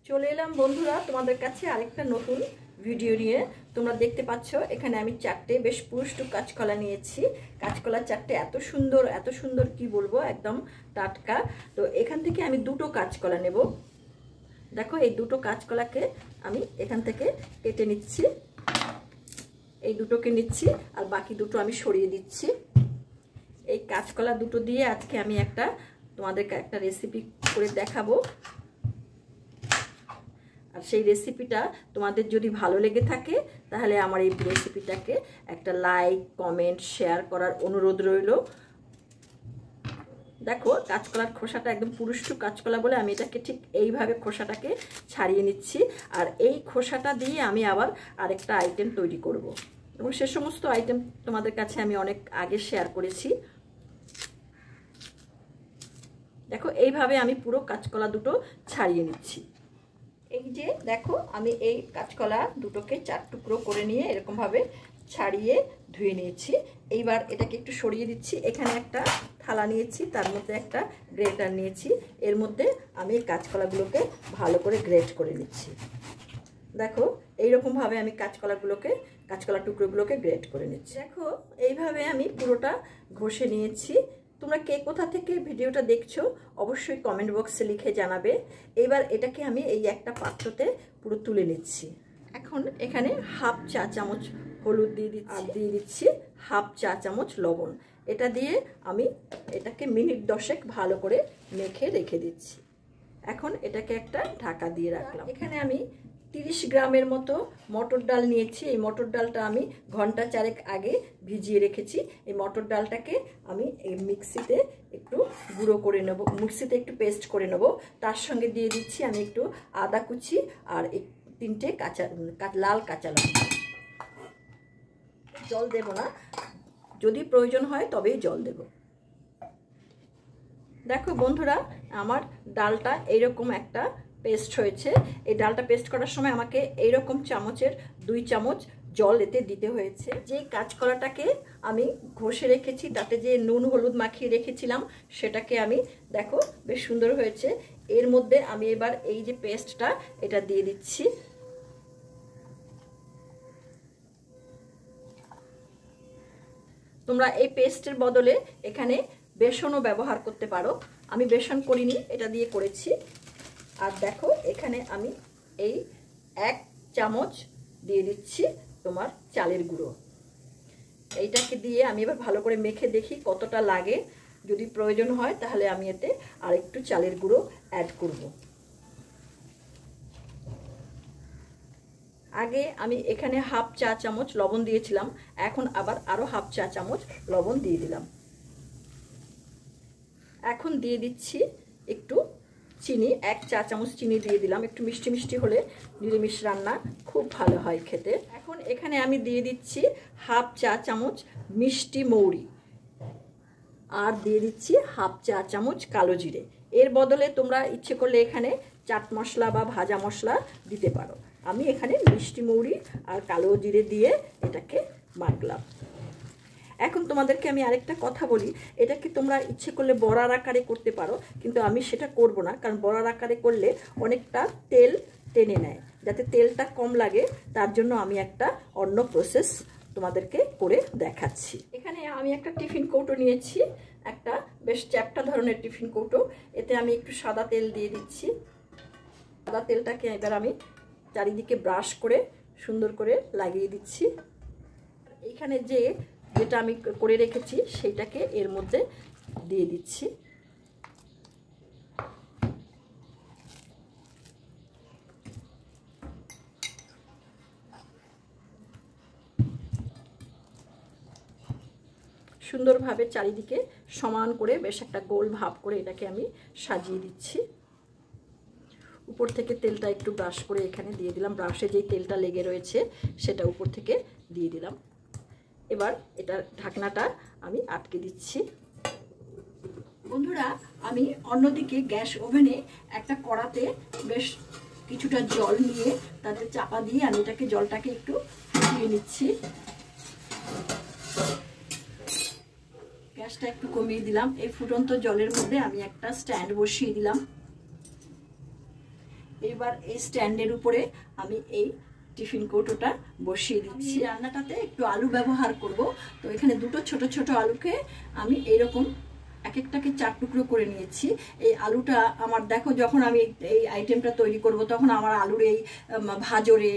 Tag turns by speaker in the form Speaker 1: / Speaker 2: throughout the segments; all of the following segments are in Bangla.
Speaker 1: চলে এলাম বন্ধুরা তোমাদের কাছে আরেকটা নতুন ভিডিও নিয়ে। তোমরা দেখতে পাচ্ছ এখানে আমি চারটে বেশ পুরুষ্টু কাঁচকলা নিয়েছি। কাঁচকলা চারটে এত সুন্দর কি বলবো, একদম টাটকা। তো এখান থেকে আমি দুটো কাঁচকলা নেব। দেখো এই দুটো কাঁচকলাকে আমি এখান থেকে কেটে নিচ্ছি। এই দুটোকে নিচ্ছি আর বাকি দুটো আমি সরিয়ে দিচ্ছি। এই কাঁচকলা দুটো দিয়ে আজকে আমি তোমাদেরকে একটা রেসিপি করে দেখাবো। আর সেই রেসিপিটা তোমাদের যদি ভালো লেগে থাকে তাহলে আমার এই রেসিপিটাকে একটা লাইক কমেন্ট শেয়ার করার অনুরোধ রইল। দেখো কাঁচকলার খোসাটা একদম পুরুষ্টু কাঁচকলা বলে আমি এটাকে ঠিক এইভাবে খোসাটাকে ছাড়িয়ে নিচ্ছি। আর এই খোসাটা দিয়ে আমি আবার আরেকটা আইটেম তৈরি করব এবং সে সমস্ত আইটেম তোমাদের কাছে আমি অনেক আগে শেয়ার করেছি। দেখো এইভাবে আমি পুরো কাঁচকলা দুটো ছাড়িয়ে নিচ্ছি। এই যে দেখো আমি এই কাঁচকলা দুটোকে 4 টুকরো করে নিয়ে এরকমভাবে ছাড়িয়ে ধুয়ে নিয়েছি। এইবার এটাকে একটু সরিয়ে দিচ্ছি। এখানে একটা থালা নিয়েছি, তার মধ্যে একটা গ্রেটার নিয়েছি। এর মধ্যে আমি এই কাঁচকলাগুলোকে ভালো করে গ্রেট করে নিচ্ছি। দেখো এইরকমভাবে আমি কাঁচকলা টুকরোগুলোকে গ্রেট করে নিচ্ছি। দেখো এইভাবে আমি পুরোটা ঘষে নিয়েছি। তোমরা কে কোথা থেকে ভিডিওটা দেখছো অবশ্যই কমেন্ট বক্সে লিখে জানাবে। এবার এটাকে আমি এই একটা পাত্রতে পুরো তুলে নিচ্ছি। এখন এখানে হাফ চা চামচ হলুদ দিয়ে দিচ্ছি আর দিয়ে দিচ্ছি হাফ চা চামচ লবণ। এটা দিয়ে আমি এটাকে মিনিট 10 ভালো করে মেখে রেখে দিচ্ছি। এখন এটাকে একটা ঢাকা দিয়ে রাখলাম। এখানে আমি 30 গ্রামের মতো মটর ডাল নিয়েছি। এই মটর ডালটা আমি ঘন্টা 4 আগে ভিজিয়ে রেখেছি। এই মটর ডালটাকে আমি এই মিক্সিতে একটু গুঁড়ো করে নেব, মিক্সিতে একটু পেস্ট করে নেব। তার সঙ্গে দিয়ে দিচ্ছি আমি একটু আদা কুচি আর 3টে লাল কাঁচা লঙ্কা। জল দেব না, যদি প্রয়োজন হয় তবেই জল দেব। দেখো বন্ধুরা আমার ডালটা এইরকম একটা পেস্ট হয়েছে। এই ডালটা পেস্ট করার সময় আমাকে এইরকম চামচের 2 চামচ জল এতে দিতে হয়েছে। যে কাঁচকলাটাকে আমি ঘষে রেখেছি তাতে যে নুন হলুদ মাখিয়ে রেখেছিলাম সেটাকে আমি দেখো বেশ সুন্দর হয়েছে। এর মধ্যে আমি এবার এই যে পেস্টটা এটা দিয়ে দিচ্ছি। তোমরা এই পেস্টের বদলে এখানে বেসনও ব্যবহার করতে পারো। আমি বেসন করিনি, এটা দিয়ে করেছি। আর দেখো এখানে আমি এই 1 চামচ দিয়ে দিচ্ছি তোমার চালের গুঁড়ো। এইটাকে দিয়ে আমি এবার ভালো করে মেখে দেখি কতটা লাগে। যদি প্রয়োজন হয় তাহলে আমি এতে আরেকটু চালের গুঁড়ো অ্যাড করব। আগে আমি এখানে হাফ চা চামচ লবণ দিয়েছিলাম, এখন আবার আরও হাফ চা চামচ লবণ দিয়ে দিলাম। এখন দিয়ে দিচ্ছি একটু চিনি, 1 চা চামচ চিনি দিয়ে দিলাম। একটু মিষ্টি মিষ্টি হলে নিরামিষ রান্না খুব ভালো হয় খেতে। এখন এখানে আমি দিয়ে দিচ্ছি হাফ চা চামচ মিষ্টি মৌরি আর দিয়ে দিচ্ছি হাফ চা চামচ কালো জিরে। এর বদলে তোমরা ইচ্ছে করলে এখানে চাট মশলা বা ভাজা মশলা দিতে পারো। আমি এখানে মিষ্টি মৌরি আর কালো জিরে দিয়ে এটাকে মাখলাম। এখন তোমাদেরকে আমি আরেকটা কথা বলি, এটাকে তোমরা ইচ্ছে করলে বড়ার আকারে করতে পারো, কিন্তু আমি সেটা করব না। কারণ বড়ার আকারে করলে অনেকটা তেল টেনে নেয়। যাতে তেলটা কম লাগে তার জন্য আমি একটা অন্য প্রসেস তোমাদেরকে করে দেখাচ্ছি। এখানে আমি একটা টিফিন কৌটো নিয়েছি, একটা বেশ চ্যাপ্টা ধরনের টিফিন কৌটো। এতে আমি একটু সাদা তেল দিয়ে দিচ্ছি। সাদা তেলটাকে এবার আমি চারিদিকে ব্রাশ করে সুন্দর করে লাগিয়ে দিচ্ছি। এইখানে যেটা আমি করে রেখেছি সেইটাকে এর মধ্যে দিয়ে দিচ্ছি। সুন্দরভাবে চারিদিকে সমান করে বেশ একটা গোল ভাব করে এটাকে আমি সাজিয়ে দিচ্ছি। উপর থেকে তেলটা একটু ব্রাশ করে এখানে দিয়ে দিলাম। ব্রাশে যেই তেলটা লেগে রয়েছে সেটা উপর থেকে দিয়ে দিলাম। এবার এটা ঢাকনাটা আমি আটকে দিচ্ছি। বন্ধুরা আমি অন্যদিকে গ্যাস ওভেনে একটা কড়াতে বেশ কিছুটা জল নিয়ে তাতে চাপা দিয়ে আমি জলটাকে একটু ফুটিয়ে নিচ্ছি। গ্যাসটা একটু কমিয়ে দিলাম। এই ফুটন্ত জলের মধ্যে আমি একটা স্ট্যান্ড বসিয়ে দিলাম। এবার এই স্ট্যান্ডের উপরে আমি এই টিফিন কৌটোটা বসিয়ে দিচ্ছি। রান্নাটাতে একটু আলু ব্যবহার করব, তো এখানে দুটো ছোট ছোট আলুকে আমি এইরকম এক একটাকে 4 টুকরো করে নিয়েছি। এই আলুটা আমার দেখো, যখন আমি এই আইটেমটা তৈরি করব তখন আমার আলুর এই ভাজরে,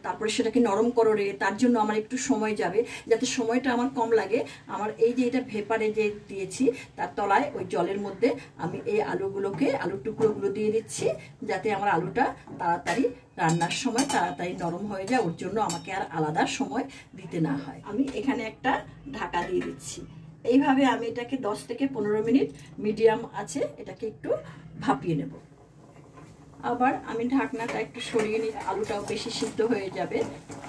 Speaker 1: তারপরে সেটাকে নরম কররে, তার জন্য আমার একটু সময় যাবে। যাতে সময়টা আমার কম লাগে, আমার এই যে এটা ভেপারে যে দিয়েছি তার তলায় ওই জলের মধ্যে আমি এই আলুর টুকরোগুলো দিয়ে দিচ্ছি, যাতে আমার আলুটা তাড়াতাড়ি রান্নার সময় তাড়াতাড়ি নরম হয়ে যায়। ওর জন্য আমাকে আর আলাদা সময় দিতে না হয়। আমি এখানে একটা ঢাকা দিয়ে দিচ্ছি। এইভাবে আমি এটাকে 10 থেকে 15 মিনিট মিডিয়াম আছে এটাকে একটু ভাপিয়ে নেব। আবার আমি ঢাকনাটা একটু সরিয়ে নিই, আলুটাও বেশি সিদ্ধ হয়ে যাবে।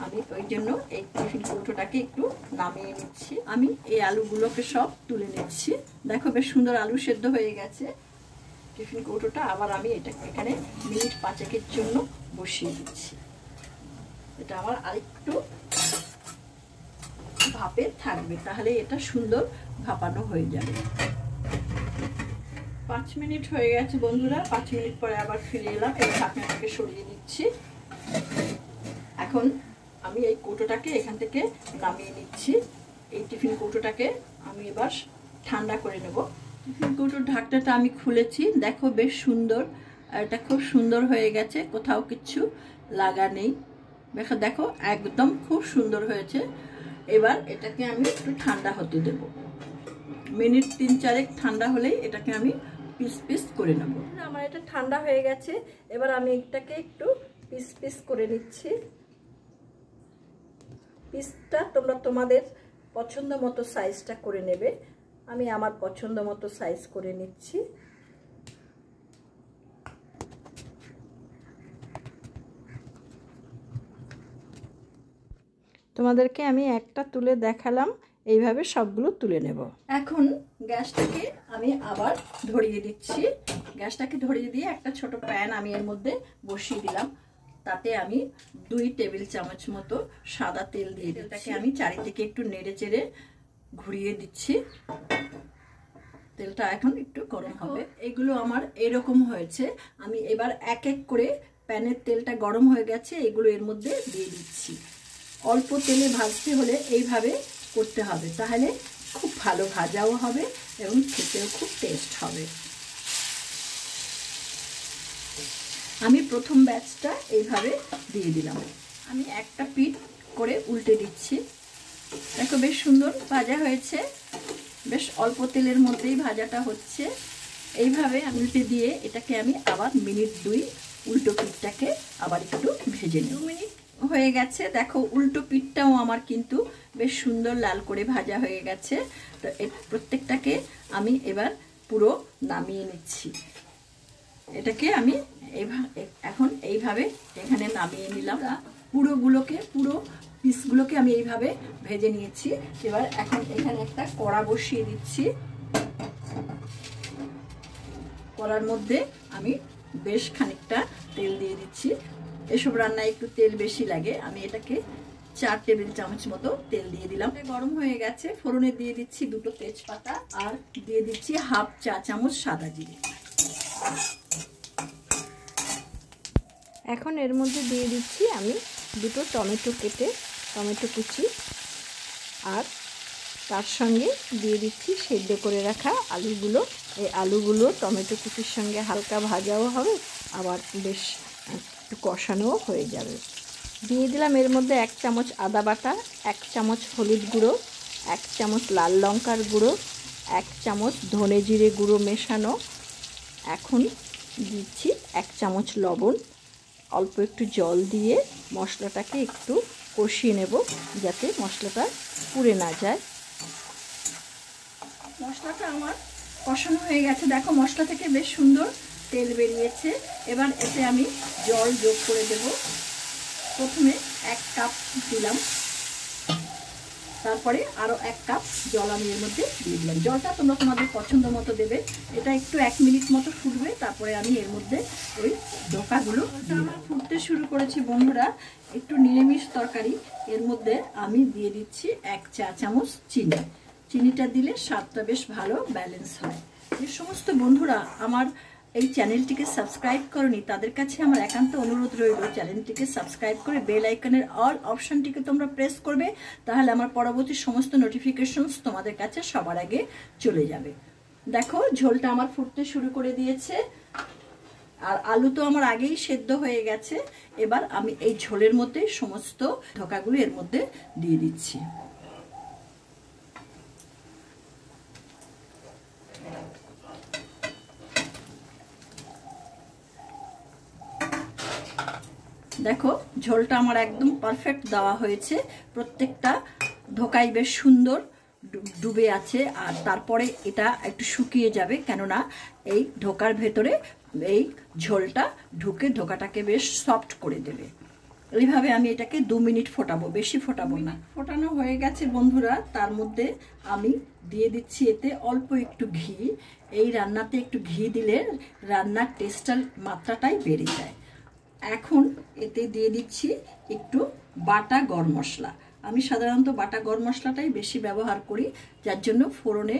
Speaker 1: আমি ওই জন্য এই টিফিন কৌটোটাকে একটু নামিয়ে নিচ্ছি। আমি এই আলুগুলোকে সব তুলে নিচ্ছি। দেখো বেশ সুন্দর আলু সেদ্ধ হয়ে গেছে। টিফিন কৌটোটা আবার আমি এটা এখানে মিনিট 5 জন্য বসিয়ে দিচ্ছি। এটা আমার আরেকটু ভাপে থাকবে, তাহলে এটা সুন্দর ভাপানো হয়ে যাবে। 5 মিনিট হয়ে গেছে বন্ধুরা। 5 মিনিট পরে আবার ফিরে এলাম। এবার ঢাকনাটাকে সরিয়ে দিচ্ছি। এখন আমি এই কৌটোটাকে এখান থেকে নামিয়ে নিচ্ছি। এই টিফিন কৌটোটাকে আমি এবার ঠান্ডা করে নেব। টিফিন কৌটোর ঢাকনাটা আমি খুলেছি, দেখো বেশ সুন্দর, আর এটা খুব সুন্দর হয়ে গেছে, কোথাও কিচ্ছু লাগা নেই। দেখো একদম খুব সুন্দর হয়েছে। এবার এটাকে আমি একটু ঠান্ডা হতে দেব। মিনিট 3-4 ঠান্ডা হলেই এটাকে আমি পিস পিস করে নেব। আমার এটা ঠান্ডা হয়ে গেছে। এবার আমি এটাকে একটু পিস পিস করে নিচ্ছি। পিসটা তোমরা তোমাদের পছন্দ মতো সাইজটা করে নেবে। আমি আমার পছন্দ মতো সাইজ করে নিচ্ছি। তোমাদেরকে আমি একটা তুলে দেখালাম, এইভাবে সবগুলো তুলে নেব। এখন গ্যাসটাকে আমি আবার ধরিয়ে দিচ্ছি। গ্যাসটাকে ধরিয়ে দিয়ে একটা ছোট প্যান আমি এর মধ্যে বসিয়ে দিলাম। তাতে আমি 2 টেবিল চামচ মতো সাদা তেল দিয়ে দিই। তেলটাকে আমি চারিদিকে একটু নেড়ে চেড়ে ঘুরিয়ে দিচ্ছি। তেলটা এখন একটু গরম হবে। এগুলো আমার এরকম হয়েছে। আমি এবার এক এক করে প্যানের তেলটা গরম হয়ে গেছে, এগুলো এর মধ্যে দিয়ে দিচ্ছি। অল্প তেলে ভাজতে হলে এইভাবে করতে হবে, তাহলে খুব ভালো ভাজাও হবে এবং খেতেও খুব টেস্ট হবে। আমি প্রথম ব্যাচটা এইভাবে দিয়ে দিলাম। আমি একটা পিঠ করে উল্টে দিচ্ছি। দেখো বেশ সুন্দর ভাজা হয়েছে, বেশ অল্প তেলের মধ্যেই ভাজাটা হচ্ছে। এইভাবে উল্টে দিয়ে এটাকে আমি আবার মিনিট 2 উল্টো পিঠটাকে আবার একটু ভেজে নিই। 2 মিনিট হয়ে গেছে। দেখো উল্টো পিঠটাও আমার কিন্তু বেশ সুন্দর লাল করে ভাজা হয়ে গেছে। তো এই প্রত্যেকটাকে আমি এবার পুরো নামিয়ে নিচ্ছি। এটাকে আমি এখন এইভাবে এখানে নামিয়ে নিলাম। পুরো পিসগুলোকে আমি এইভাবে ভেজে নিয়েছি। এবার এখন এখানে একটা কড়া বসিয়ে দিচ্ছি। কড়ার মধ্যে আমি বেশ খানিকটা তেল দিয়ে দিচ্ছি। এসব রান্নায় একটু তেল বেশি লাগে। আমি এটাকে 4 টেবিল চামচ মতো তেল দিয়ে দিলাম। গরম হয়ে গেছে। ফোড়নে দিয়ে দিচ্ছি 2টো তেজপাতা আর দিয়ে দিচ্ছি 1/2 চা চামচ সাদা জিরে।
Speaker 2: এখন এর মধ্যে দিয়ে দিচ্ছি আমি 2টো টমেটো কেটে, টমেটো কুচি, আর তার সঙ্গে দিয়ে দিচ্ছি সেদ্ধ করে রাখা আলুগুলো। এই আলুগুলো টমেটো কুচির সঙ্গে হালকা ভাজাও হবে, আবার বেশ একটু কষানোও হয়ে যাবে। দিয়ে দিলাম এর মধ্যে 1 চামচ আদা বাটা, 1 চামচ হলুদ গুঁড়ো, 1 চামচ লাল লঙ্কার গুঁড়ো, 1 চামচ ধনে জিরে গুঁড়ো মেশানো। এখন দিচ্ছি 1 চামচ লবণ। অল্প একটু জল দিয়ে মশলাটাকে একটু কষিয়ে নেব, যাতে মশলাটা পুড়ে না যায়।
Speaker 1: মশলাটা আমার কষানো হয়ে গেছে। দেখো মশলা থেকে বেশ সুন্দর তেল বেরিয়েছে। এবার এতে আমি জল যোগ করে দেব। প্রথমে 1 কাপ দিলাম, তারপরে আরও 1 কাপ জল আমি এর মধ্যে দিয়ে দিলাম। জলটা তোমরা তোমাদের পছন্দ মতো দেবে। এটা একটু 1 মিনিট মতো ফুটবে, তারপরে আমি এর মধ্যে ওই ডোকাগুলো ফুটতে শুরু করেছি বন্ধুরা। একটু নিরামিষ তরকারি, এর মধ্যে আমি দিয়ে দিচ্ছি 1 চা চামচ চিনি। চিনিটা দিলে স্বাদটা বেশ ভালো ব্যালেন্স হয়। যে সমস্ত বন্ধুরা আমার এই চ্যানেলটিকে সাবস্ক্রাইব করনি তাদের কাছে আমার একান্ত অনুরোধ রইল, চ্যানেলটিকে সাবস্ক্রাইব করে বেল আইকনের অল অপশনটিকে তোমরা প্রেস করবে, তাহলে আমার পরবর্তী সমস্ত নোটিফিকেশনস তোমাদের কাছে সবার আগে চলে যাবে। দেখো ঝোলটা আমার ফুটতে শুরু করে দিয়েছে, আর আলু তো আমার আগেই সেদ্ধ হয়ে গেছে। এবার আমি এই ঝোলের মধ্যে সমস্ত ধোকাগুলো এর মধ্যে দিয়ে দিচ্ছি। দেখো ঝোলটা আমার একদম পারফেক্ট দেওয়া হয়েছে, প্রত্যেকটা ধোকাই বেশ সুন্দর ডুবে আছে। আর তারপরে এটা একটু শুকিয়ে যাবে, কেননা এই ধোকার ভেতরে এই ঝোলটা ঢুকে ধোকাটাকে বেশ সফট করে দেবে। এইভাবে আমি এটাকে 2 মিনিট ফোটাবো, বেশি ফোটাবো না। ফোটানো হয়ে গেছে বন্ধুরা, তার মধ্যে আমি দিয়ে দিচ্ছি এতে অল্প একটু ঘি। এই রান্নাতে একটু ঘি দিলে রান্নার টেস্টার মাত্রাটাই বেড়ে যায়। এখন এতে দিয়ে দিচ্ছি একটু বাটা গরম মশলা। আমি সাধারণত বাটা গরম মশলাটাই বেশি ব্যবহার করি, যার জন্য ফোড়নে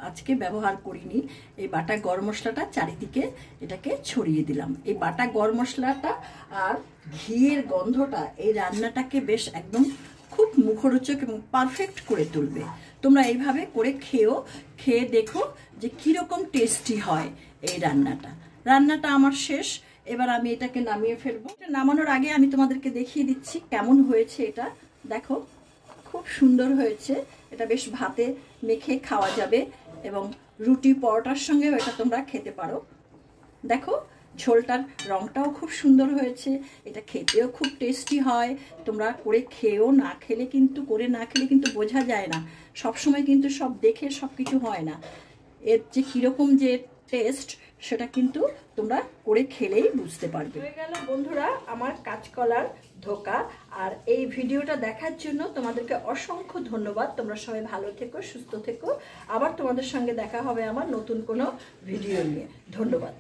Speaker 1: আজকে ব্যবহার করিনি। এই বাটা গরম মশলাটা চারিদিকে এটাকে ছড়িয়ে দিলাম। এই বাটা গরম মশলাটা আর ঘিয়ের গন্ধটা এই রান্নাটাকে বেশ একদম খুব মুখরোচক এবং পারফেক্ট করে তুলবে। তোমরা এইভাবে করে খেয়ে দেখো যে কীরকম টেস্টি হয় এই রান্নাটা। রান্নাটা আমার শেষ, এবার আমি এটাকে নামিয়ে ফেলবো। নামানোর আগে আমি তোমাদেরকে দেখিয়ে দিচ্ছি কেমন হয়েছে এটা। দেখো খুব সুন্দর হয়েছে, এটা বেশ ভাতে মেখে খাওয়া যাবে এবং রুটি পরোটার সঙ্গেও এটা তোমরা খেতে পারো। দেখো ঝোলটার রংটাও খুব সুন্দর হয়েছে, এটা খেতেও খুব টেস্টি হয়। তোমরা করে খেয়েও, না খেলে কিন্তু বোঝা যায় না, সবসময় কিন্তু সব দেখে সব কিছু হয় না। এর যে কীরকম যে টেস্ট সেটা কিন্তু তোমরা করে খেলেই বুঝতে পারবে। হয়ে গেল বন্ধুরা আমার কাঁচকলার ধোকা। আর এই ভিডিওটা দেখার জন্য তোমাদেরকে অসংখ্য ধন্যবাদ। তোমরা সবাই ভালো থেকো, সুস্থ থেকো। আবার তোমাদের সঙ্গে দেখা হবে আমার নতুন কোনো ভিডিও নিয়ে। ধন্যবাদ।